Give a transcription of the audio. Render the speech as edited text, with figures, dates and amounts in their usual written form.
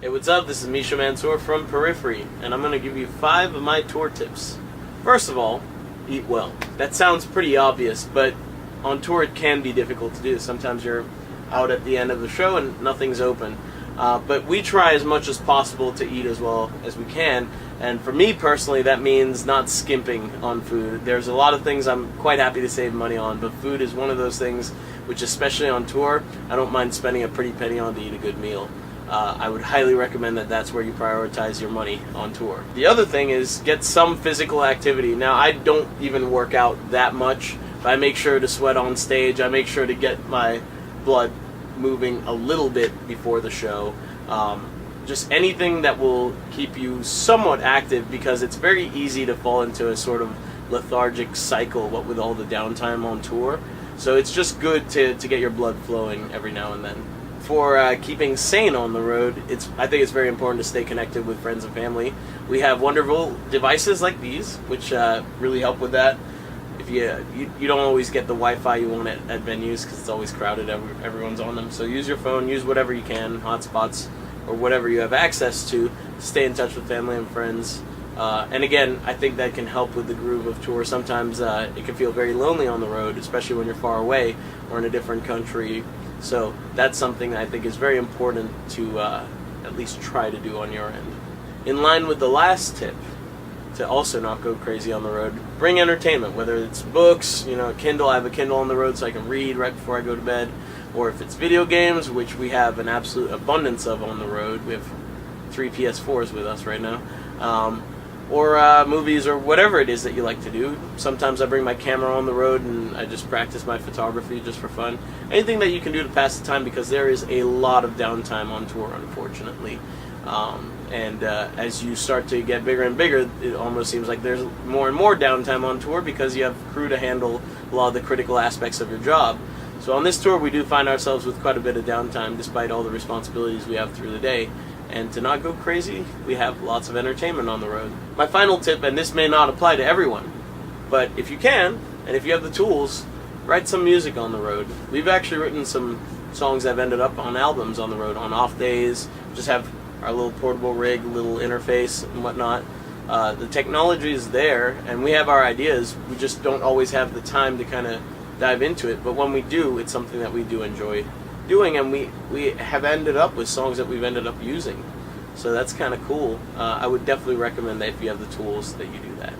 Hey, what's up? This is Misha Mansoor from Periphery, and I'm going to give you 5 of my tour tips. First of all, eat well. That sounds pretty obvious, but on tour it can be difficult to do. Sometimes you're out at the end of the show and nothing's open. But we try as much as possible to eat as well as we can, and for me personally that means not skimping on food. There's a lot of things I'm quite happy to save money on, but food is one of those things which, especially on tour, I don't mind spending a pretty penny on to eat a good meal. I would highly recommend that that's where you prioritize your money on tour. The other thing is get some physical activity. Now, I don't even work out that much, but I make sure to sweat on stage. I make sure to get my blood moving a little bit before the show. Just anything that will keep you somewhat active, because it's very easy to fall into a sort of lethargic cycle, what with all the downtime on tour. So it's just good to get your blood flowing every now and then. For keeping sane on the road, I think it's very important to stay connected with friends and family. We have wonderful devices like these, which really help with that. If you don't always get the Wi-Fi you want at venues because it's always crowded, everyone's on them. So use your phone, use whatever you can, hotspots, or whatever you have access to stay in touch with family and friends. And again, I think that can help with the groove of tour. Sometimes it can feel very lonely on the road, especially when you're far away or in a different country. So that's something that I think is very important to at least try to do on your end. In line with the last tip, to also not go crazy on the road, bring entertainment, whether it's books, a Kindle. I have a Kindle on the road so I can read right before I go to bed, or if it's video games, which we have an absolute abundance of on the road. We have 3 PS4s with us right now. Or movies, or whatever it is that you like to do. Sometimes I bring my camera on the road and I just practice my photography just for fun. Anything that you can do to pass the time, because there is a lot of downtime on tour, unfortunately. As you start to get bigger and bigger, it almost seems like there's more and more downtime on tour because you have crew to handle a lot of the critical aspects of your job. So on this tour we do find ourselves with quite a bit of downtime despite all the responsibilities we have through the day. And to not go crazy, we have lots of entertainment on the road. My final tip, and this may not apply to everyone, but if you can, and if you have the tools, write some music on the road. We've actually written some songs that have ended up on albums on the road, on off days. Just have our little portable rig, little interface and whatnot. The technology is there, and we have our ideas. We just don't always have the time to kind of dive into it, but when we do, it's something that we do enjoy doing, and we have ended up with songs that we've ended up using. So that's kind of cool. I would definitely recommend that if you have the tools that you do that.